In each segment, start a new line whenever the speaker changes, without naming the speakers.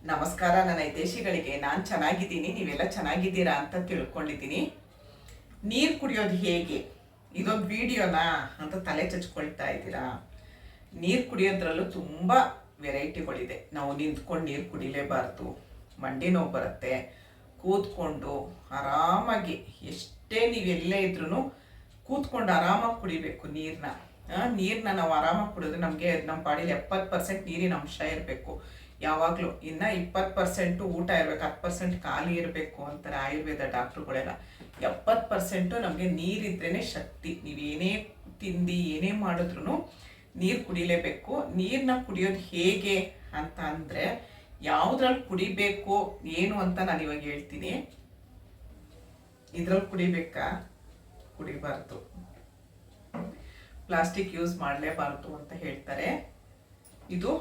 ನಮಸ್ಕಾರ ನನ್ನ ಹಿತೈಷಿಗಳಿಗೆ. ನಾನು ಚೆನ್ನಾಗಿದ್ದೀನಿ, ನೀವೆಲ್ಲ ಚೆನ್ನಾಗಿದ್ದೀರಾ ಅಂತ ತಿಳ್ಕೊಂಡಿದ್ದೀನಿ. ನೀರು ಕುಡಿಯೋದು ಹೇಗೆ, ಇದೊಂದು ವಿಡಿಯೋನಾ ಅಂತ ತಲೆ ಚಚ್ಕೊಳ್ತಾ ಇದ್ದೀರಾ? ನೀರು ಕುಡಿಯೋದ್ರಲ್ಲೂ ತುಂಬ ವೆರೈಟಿಗಳಿದೆ. ನಾವು ನಿಂತ್ಕೊಂಡು ನೀರು ಕುಡಿಲೇಬಾರ್ದು, ಮಂಡಿ ನೋವು ಬರುತ್ತೆ. ಕೂತ್ಕೊಂಡು ಆರಾಮಾಗಿ, ಎಷ್ಟೇ ನೀವೆಲ್ಲೇ ಇದ್ರೂ ಕೂತ್ಕೊಂಡು ಆರಾಮಾಗಿ ಕುಡಿಬೇಕು ನೀರನ್ನ ನಾವು ಆರಾಮಾಗಿ ಕುಡಿದ್ರೆ ನಮಗೆ ನಮ್ಮ ಬಾಡಿಲಿ 70% ನೀರಿನ ಅಂಶ ಇರಬೇಕು ಯಾವಾಗಲೂ. ಇನ್ನು 20% ಊಟ ಇರಬೇಕು, 10% ಖಾಲಿ ಇರಬೇಕು ಅಂತಾರೆ ಆಯುರ್ವೇದ ಡಾಕ್ಟ್ರುಗಳೆಲ್ಲ. 70% ನಮಗೆ ನೀರಿದ್ರೇ ಶಕ್ತಿ. ನೀವೇನೇ ತಿಂದು ಏನೇ ಮಾಡಿದ್ರು ನೀರು ಕುಡಿಲೇಬೇಕು. ನೀರನ್ನ ಕುಡಿಯೋದು ಹೇಗೆ ಅಂತ ಅಂದರೆ, ಯಾವುದ್ರಲ್ಲಿ ಕುಡಿಬೇಕು ಏನು ಅಂತ ನಾನು ಇವಾಗ ಹೇಳ್ತೀನಿ. ಇದ್ರಲ್ಲಿ ಕುಡಿಬೇಕಾ, ಕುಡಿಬಾರ್ದು. ಪ್ಲಾಸ್ಟಿಕ್ ಯೂಸ್ ಮಾಡಲೇಬಾರ್ದು ಅಂತ ಹೇಳ್ತಾರೆ. ಇದು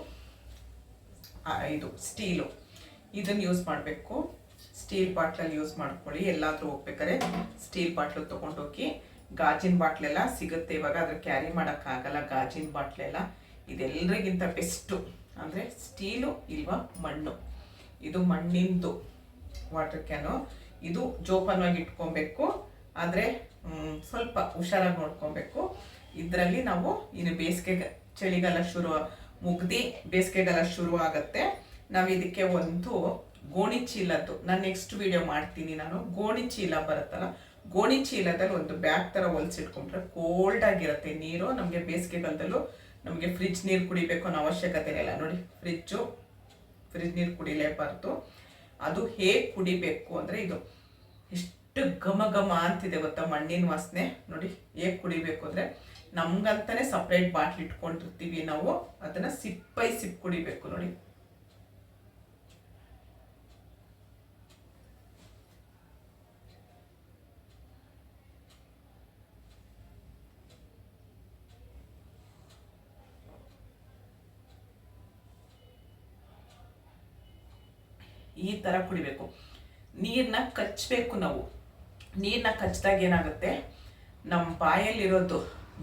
ಸ್ಟೀಲು, ಇದನ್ನು ಯೂಸ್ ಮಾಡಬೇಕು. ಸ್ಟೀಲ್ ಬಾಟ್ಲಲ್ಲಿ ಯೂಸ್ ಮಾಡ್ಕೊಳ್ಳಿ. ಎಲ್ಲಾದರೂ ಹೋಗ್ಬೇಕಾದ್ರೆ ಸ್ಟೀಲ್ ಬಾಟ್ಲು ತೊಗೊಂಡೋಗಿ. ಗಾಜಿನ ಬಾಟ್ಲೆಲ್ಲ ಸಿಗುತ್ತೆ ಇವಾಗ, ಅದ್ರ ಕ್ಯಾರಿ ಮಾಡೋಕ್ಕಾಗಲ್ಲ ಗಾಜಿನ ಬಾಟ್ಲೆಲ್ಲ. ಇದೆಲ್ಲರಿಗಿಂತ ಬೆಸ್ಟು ಅಂದರೆ ಸ್ಟೀಲು ಇಲ್ವಾ ಮಣ್ಣು. ಇದು ಮಣ್ಣಿಂದು ವಾಟರ್ ಕ್ಯಾನು. ಇದು ಜೋಪಾನವಾಗಿ ಇಟ್ಕೊಬೇಕು, ಆದರೆ ಸ್ವಲ್ಪ ಹುಷಾರಾಗಿ ನೋಡ್ಕೊಬೇಕು. ಇದರಲ್ಲಿ ನಾವು ಇನ್ನು ಚಳಿಗಾಲ ಮುಗ್ದು ಬೇಸಿಗೆಗಾಲ ಶುರು ಆಗುತ್ತೆ. ನಾವು ಇದಕ್ಕೆ ಒಂದು ಗೋಣಿ ಚೀಲದ್ದು, ನಾನು ನೆಕ್ಸ್ಟ್ ವಿಡಿಯೋ ಮಾಡ್ತೀನಿ. ನಾನು ಗೋಣಿ ಚೀಲ ಬರುತ್ತಲ್ಲ, ಗೋಣಿ ಚೀಲದಲ್ಲಿ ಒಂದು ಬ್ಯಾಗ್ ಥರ ಹೊಲಿಸಿಟ್ಕೊಂಡ್ರೆ ಕೋಲ್ಡ್ ಆಗಿರುತ್ತೆ ನೀರು. ನಮಗೆ ಬೇಸಿಗೆಗಾಲದಲ್ಲೂ ನಮಗೆ ಫ್ರಿಜ್ ನೀರು ಕುಡಿಬೇಕು ಅನ್ನೋ ಅವಶ್ಯಕತೆ ಇಲ್ಲ. ನೋಡಿ, ಫ್ರಿಜ್ ನೀರು ಕುಡಿಲೇಬಾರ್ದು. ಅದು ಹೇಗೆ ಕುಡಿಬೇಕು ಅಂದರೆ, ಇದು ಎಷ್ಟು ಘಮ ಘಮ ಅಂತಿದೆ ಗೊತ್ತಾ, ಮಣ್ಣಿನ ವಾಸನೆ. ನೋಡಿ ಹೇಗೆ ಕುಡಿಬೇಕು ಅಂದರೆ, ನಮ್ಗಂತಾನೆ ಸಪ್ರೇಟ್ ಬಾಟ್ಲ್ ಇಟ್ಕೊಂಡಿರ್ತೀವಿ ನಾವು, ಅದನ್ನ ಸಿಪ್ ಕುಡಿಬೇಕು. ನೋಡಿ, ಈ ತರ ಕುಡಿಬೇಕು. ನೀರನ್ನ ಕಚ್ಚಬೇಕು ನಾವು. ನೀರನ್ನ ಕಚ್ಚಿದಾಗ ಏನಾಗುತ್ತೆ, ನಮ್ಮ ಬಾಯಲ್ಲಿರೋದು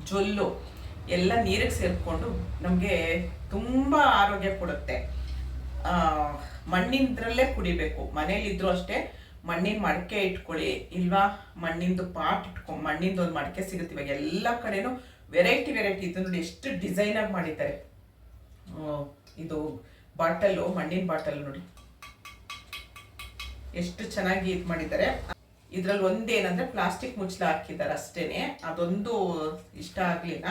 ಜೊಲ್ಲು ಎಲ್ಲ ನೀರಿಗೆ ಸೇರಿಕೊಂಡು ನಮಗೆ ತುಂಬ ಆರೋಗ್ಯ ಕೊಡುತ್ತೆ. ಮಣ್ಣಿಂದ್ರಲ್ಲೇ ಕುಡಿಬೇಕು. ಮನೇಲಿದ್ರೂ ಅಷ್ಟೇ ಮಣ್ಣಿನ ಮಡಕೆ ಇಟ್ಕೊಳ್ಳಿ, ಇಲ್ವಾ ಮಣ್ಣಿಂದು ಪಾಟ್ ಮಣ್ಣಿಂದು ಒಂದು ಮಡಕೆ ಸಿಗುತ್ತೆ ಇವಾಗ ಎಲ್ಲ ಕಡೆನೂ. ವೆರೈಟಿ ಇದು ನೋಡಿ, ಎಷ್ಟು ಡಿಸೈನಾಗಿ ಮಾಡಿದ್ದಾರೆ. ಇದು ಬಾಟಲು, ಮಣ್ಣಿನ ಬಾಟಲ್ ನೋಡಿ ಎಷ್ಟು ಚೆನ್ನಾಗಿ ಇದು ಮಾಡಿದ್ದಾರೆ. ಇದ್ರಲ್ಲಿ ಒಂದೇನಂದ್ರೆ ಪ್ಲಾಸ್ಟಿಕ್ ಮುಚ್ಚಳ ಹಾಕಿದ್ದಾರೆ ಅಷ್ಟೇನೆ. ಅದೊಂದು ಇಷ್ಟ ಆಗ್ಲಿಲ್ಲ,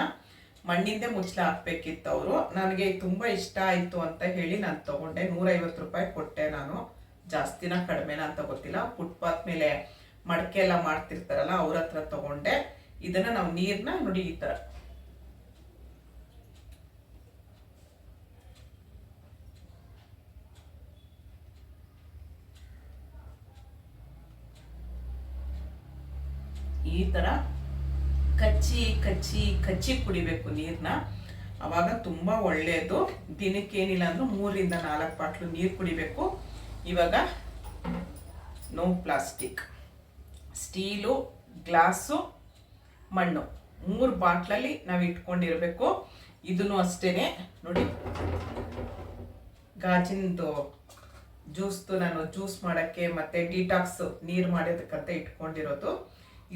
ಮಣ್ಣಿಂದೇ ಮುಚ್ಚಳ ಹಾಕ್ಬೇಕಿತ್ತು ಅವರು. ನನಗೆ ತುಂಬಾ ಇಷ್ಟ ಆಯ್ತು ಅಂತ ಹೇಳಿ ನಾನು ತಗೊಂಡೆ. 150 ರೂಪಾಯಿ ಕೊಟ್ಟೆ ನಾನು. ಜಾಸ್ತಿನ ಕಡಿಮೆನ ಅಂತ ಗೊತ್ತಿಲ್ಲ. ಫುಟ್ಪಾತ್ ಮೇಲೆ ಮಡಕೆ ಎಲ್ಲ ಮಾಡ್ತಿರ್ತಾರಲ್ಲ ಅವ್ರ ಹತ್ರ ತಗೊಂಡೆ. ಇದನ್ನ ನಾವು ನೀರ್ನ ನೋಡಿ ಈ ತರ ಈ ತರ ಕಚ್ಚಿ ಕುಡಿಬೇಕು ನೀರನ್ನ. ಅವಾಗ ತುಂಬಾ ಒಳ್ಳೆಯದು. ದಿನಕ್ಕೇನಿಲ್ಲ ಅಂದ್ರೂ 3 ರಿಂದ 4 ಬಾಟ್ಲು ನೀರು ಕುಡಿಬೇಕು. ಇವಾಗ ನೋ ಪ್ಲಾಸ್ಟಿಕ್, ಸ್ಟೀಲು, ಗ್ಲಾಸು, ಮಣ್ಣು 3 ಬಾಟ್ಲಲ್ಲಿ ನಾವು ಇಟ್ಕೊಂಡಿರ್ಬೇಕು. ಇದನ್ನು ಅಷ್ಟೇನೆ ನೋಡಿ, ಗಾಜಿನದು ನಾನು ಜ್ಯೂಸ್ ಮಾಡೋಕ್ಕೆ ಮತ್ತೆ ಡಿಟಾಕ್ಸ್ ನೀರು ಮಾಡೋದಕ್ಕಂತ ಇಟ್ಕೊಂಡಿರೋದು.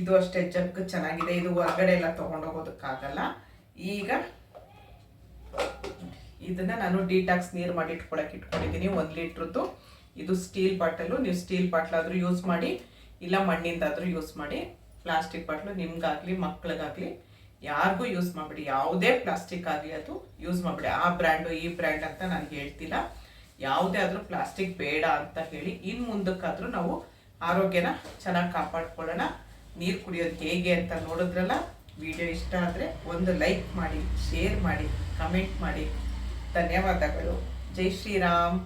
ಇದು ಅಷ್ಟೇ ಜಗ್ ಚೆನ್ನಾಗಿದೆ. ಇದು ಹೊರಗಡೆ ಎಲ್ಲ ತೊಗೊಂಡೋಗೋದಕ್ಕಾಗಲ್ಲ. ಈಗ ಇದನ್ನ ನಾನು ಡಿಟಾಕ್ಸ್ ನೀರು ಮಾಡಿ ಇಟ್ಕೊಂಡಿದ್ದೀನಿ 1 ಲೀಟ್ರದ್ದು. ಇದು ಸ್ಟೀಲ್ ಬಾಟಲು. ನೀವು ಸ್ಟೀಲ್ ಬಾಟ್ಲಾದರೂ ಯೂಸ್ ಮಾಡಿ, ಇಲ್ಲ ಮಣ್ಣಿಂದಾದರೂ ಯೂಸ್ ಮಾಡಿ. ಪ್ಲಾಸ್ಟಿಕ್ ಬಾಟ್ಲು ನಿಮ್ಗಾಗಲಿ ಮಕ್ಳಿಗಾಗಲಿ ಯಾರಿಗೂ ಯೂಸ್ ಮಾಡಿಬಿಡಿ. ಯಾವುದೇ ಪ್ಲಾಸ್ಟಿಕ್ ಆಗಲಿ ಅದು ಯೂಸ್ ಮಾಡಿಬಿಡಿ. ಆ ಬ್ರ್ಯಾಂಡು ಈ ಬ್ರ್ಯಾಂಡ್ ಅಂತ ನಾನು ಹೇಳ್ತಿಲ್ಲ. ಯಾವುದೇ ಆದರೂ ಪ್ಲಾಸ್ಟಿಕ್ ಬೇಡ ಅಂತ ಹೇಳಿ. ಇನ್ನು ಮುಂದಕ್ಕಾದರೂ ನಾವು ಆರೋಗ್ಯನ ಚೆನ್ನಾಗಿ ಕಾಪಾಡ್ಕೊಳ್ಳೋಣ. ನೀರು ಕುಡಿಯೋದು ಹೇಗೆ ಅಂತ ನೋಡಿದ್ರಲ್ಲ. ವಿಡಿಯೋ ಇಷ್ಟ ಆದರೆ ಒಂದು ಲೈಕ್ ಮಾಡಿ, ಶೇರ್ ಮಾಡಿ, ಕಮೆಂಟ್ ಮಾಡಿ. ಧನ್ಯವಾದಗಳು. ಜೈ ಶ್ರೀರಾಮ್.